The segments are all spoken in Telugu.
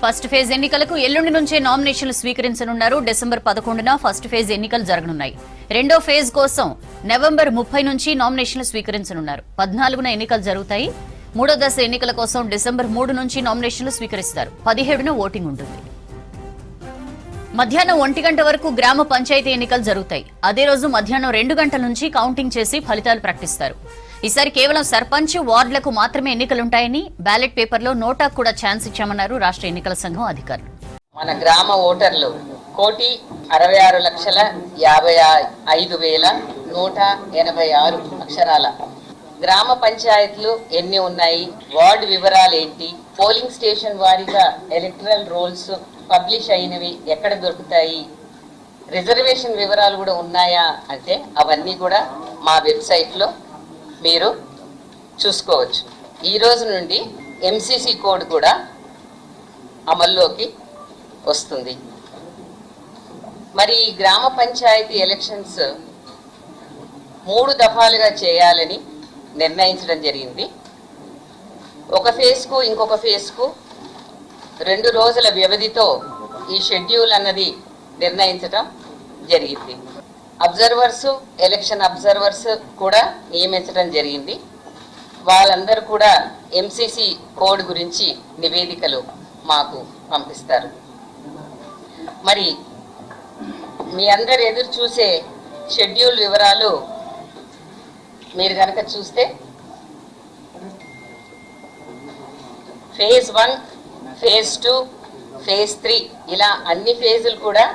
ఫస్ట్ ఫేజ్ ఎన్నికలకు ఎల్లుండి నుంచే నామినేషన్లు స్వీకరించనున్నారు. డిసెంబర్ 11న ఫస్ట్ ఫేజ్ ఎన్నికలు జరగనున్నాయి. రెండో ఫేజ్ కోసం నవంబర్ 30 నుంచి నామినేషన్లు స్వీకరించనున్నారు. 14న ఎన్నికలు జరుగుతాయి. మూడో దశ ఎన్నికల కోసం డిసెంబర్ 3 నుంచి నామినేషన్లు స్వీకరిస్తారు. 17న ఓటింగ్ ఉంటుంది. మధ్యాహ్నం 1 గంట వరకు గ్రామ పంచాయతీ ఎన్నికలు జరుగుతాయి. అదే రోజు మధ్యాహ్నం 2 గంటల నుంచి కౌంటింగ్ చేసి ఫలితాలు ప్రకటిస్తారు. ఈసారి కేవలం సర్పంచ్ వార్డులకు మాత్రమే ఎన్నికలుంటాయని బ్యాలెట్ పేపర్లో నోటాకు కూడా ఛాన్స్ ఇచ్చామన్నారు రాష్ట్ర ఎన్నికల సంఘం అధికారులు. మన గ్రామ ఓటర్లు 1,66,55,186 అక్షరాల. గ్రామ పంచాయతీలు ఎన్ని ఉన్నాయి, వార్డు వివరాలు ఏంటి, పోలింగ్ స్టేషన్ వారీగా ఎలక్టరల్ రోల్స్ పబ్లిష్ అయినవి ఎక్కడ దొరుకుతాయి, రిజర్వేషన్ వివరాలు కూడా ఉన్నాయా అంటే అవన్నీ కూడా మా వెబ్సైట్లో మీరు చూసుకోవచ్చు. ఈ రోజు నుండి ఎంసీసీ కోడ్ కూడా అమల్లోకి వస్తుంది. మరి ఈ గ్రామ పంచాయతీ ఎలక్షన్స్ 3 దఫాలుగా చేయాలని నిర్ణయించడం జరిగింది. ఒక ఫేజ్కు ఇంకొక ఫేజ్కు 2 రోజుల వ్యవధితో ఈ షెడ్యూల్ అన్నది నిర్ణయించడం జరిగింది. అబ్జర్వర్స్, ఎలక్షన్ అబ్జర్వర్స్ కూడా నియమించడం జరిగింది. వాళ్ళందరూ కూడా ఎంసీసీ కోడ్ గురించి నివేదికలు మాకు పంపిస్తారు. మరి మీ అందరు ఎదురు చూసే షెడ్యూల్ వివరాలు మీరు కనుక చూస్తే ఫేజ్ 1, ఫేజ్ 2, ఫేజ్ 3 ఇలా అన్ని ఫేజులు కూడా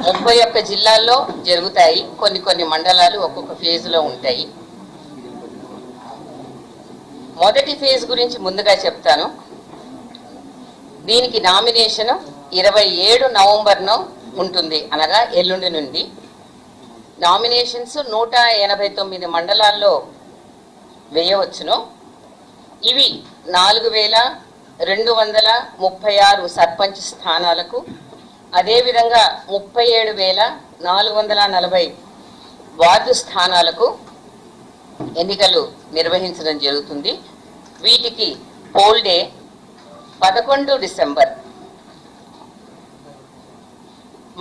31 జిల్లాల్లో జరుగుతాయి. కొన్ని మండలాలు ఒక్కొక్క ఫేజ్లో ఉంటాయి. మొదటి ఫేజ్ గురించి ముందుగా చెప్తాను. దీనికి నామినేషన్ 27 నవంబర్ను ఉంటుంది, అనగా ఎల్లుండి నుండి. నామినేషన్స్ 189 మండలాల్లో వేయవచ్చును. ఇవి 4,236 సర్పంచ్ స్థానాలకు, అదేవిధంగా 37,440 వార్డు స్థానాలకు ఎన్నికలు నిర్వహించడం జరుగుతుంది. వీటికి పోల్ డే 11 డిసెంబర్.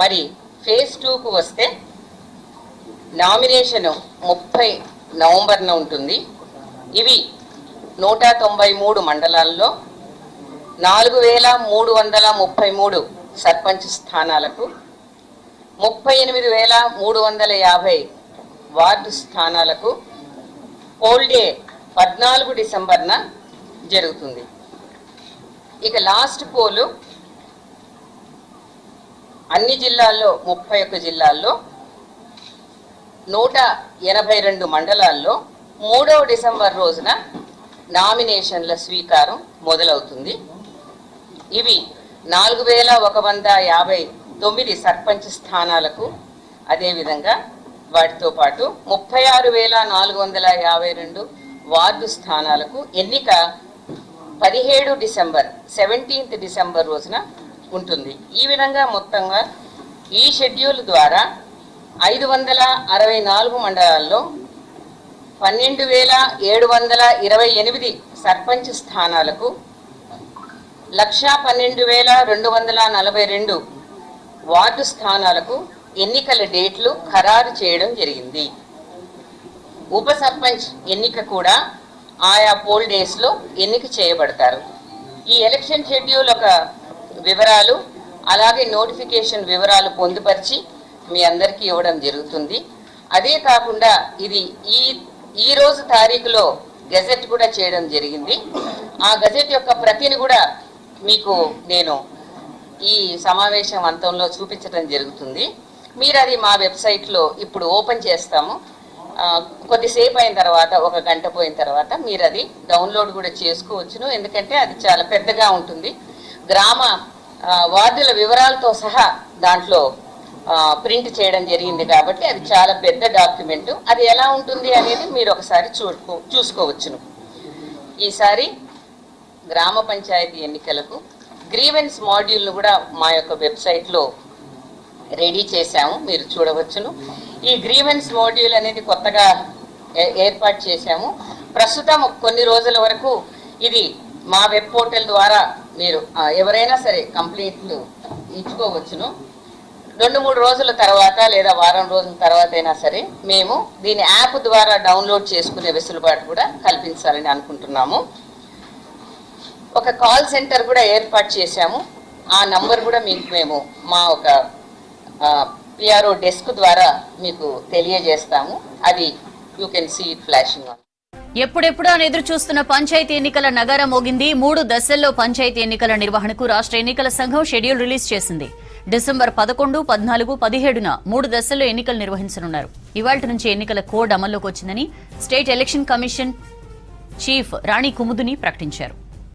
మరి ఫేజ్ 2కు వస్తే నామినేషన్ 30 నవంబర్న ఉంటుంది. ఇవి 193 మండలాల్లో 4,333 సర్పంచ్ స్థానాలకు, 38,350 వార్డు స్థానాలకు పోల్ డే 14 డిసెంబర్న జరుగుతుంది. ఇక లాస్ట్ పోలు అన్ని జిల్లాల్లో 31 జిల్లాల్లో 182 మండలాల్లో 3వ డిసెంబర్ రోజున నామినేషన్ల స్వీకారం మొదలవుతుంది. ఇవి 4,159 సర్పంచ్ స్థానాలకు, అదేవిధంగా వాటితో పాటు 36,452 వార్డు స్థానాలకు ఎన్నిక 17th డిసెంబర్ రోజున ఉంటుంది. ఈ విధంగా మొత్తంగా ఈ షెడ్యూల్ ద్వారా 564 మండలాల్లో 12,728 సర్పంచ్ స్థానాలకు, 1,12,242 వార్డు స్థానాలకు ఎన్నికల డేట్లు ఖరారు చేయడం జరిగింది. ఉప సర్పంచ్ ఎన్నిక కూడా ఆయా పోల్ డేస్లో ఎన్నిక చేయబడతారు. ఈ ఎలక్షన్ షెడ్యూల్ ఒక వివరాలు, అలాగే నోటిఫికేషన్ వివరాలు పొందుపరిచి మీ అందరికీ ఇవ్వడం జరుగుతుంది. అదే కాకుండా ఇది ఈ రోజు తారీఖులో గెజెట్ కూడా చేయడం జరిగింది. ఆ గెజెట్ యొక్క ప్రతిని కూడా మీకు నేను ఈ సమావేశం అంతంలో చూపించడం జరుగుతుంది. మీరు అది మా వెబ్సైట్లో ఇప్పుడు ఓపెన్ చేస్తాము. కొద్దిసేపు అయిన తర్వాత, 1 గంట పోయిన తర్వాత మీరు అది డౌన్లోడ్ కూడా చేసుకోవచ్చును. ఎందుకంటే అది చాలా పెద్దగా ఉంటుంది. గ్రామ వార్డుల వివరాలతో సహా దాంట్లో ప్రింట్ చేయడం జరిగింది కాబట్టి అది చాలా పెద్ద డాక్యుమెంట్. అది ఎలా ఉంటుంది అనేది మీరు ఒకసారి చూసుకోవచ్చును. ఈసారి గ్రామ పంచాయతీ ఎన్నికలకు గ్రీవెన్స్ మాడ్యూల్ను కూడా మా యొక్క వెబ్సైట్లో రెడీ చేశాము, మీరు చూడవచ్చును. ఈ గ్రీవెన్స్ మాడ్యూల్ అనేది కొత్తగా ఏర్పాటు చేశాము. ప్రస్తుతం కొన్ని రోజుల వరకు ఇది మా వెబ్ పోర్టల్ ద్వారా మీరు ఎవరైనా సరే కంప్లైంట్లు ఇచ్చుకోవచ్చును. 2-3 రోజుల తర్వాత లేదా వారం రోజుల తర్వాత అయినా సరే మేము దీని యాప్ ద్వారా డౌన్లోడ్ చేసుకునే వెసులుబాటు కూడా కల్పించాలని అనుకుంటున్నాము. ఒక కాల్ సెంటర్ కూడా ఏర్పాటు చేశాము. ఆ నంబర్ కూడా మీకు మేము మా ఒక పిఆర్ఓ డెస్క్ ద్వారా మీకు తెలియజేస్తాము. అది you can see it flashing on. ఎప్పుడెప్పుడు అని ఎదురు చూస్తున్న పంచాయతీ ఎన్నికల నగారా మోగింది. 3 దశల్లో పంచాయతీ ఎన్నికల నిర్వహణకు రాష్ట్ర ఎన్నికల సంఘం షెడ్యూల్ రిలీజ్ చేసింది. డిసెంబర్ 11, 14, 17న 3 దశల్లో ఎన్నికలు నిర్వహించనున్నారు. ఇవాళ్టి నుంచి ఎన్నికల కోడ్ అమల్లోకి వచ్చిందని స్టేట్ ఎలక్షన్ కమిషన్ చీఫ్ రాణి కుముదుని ప్రకటించారు.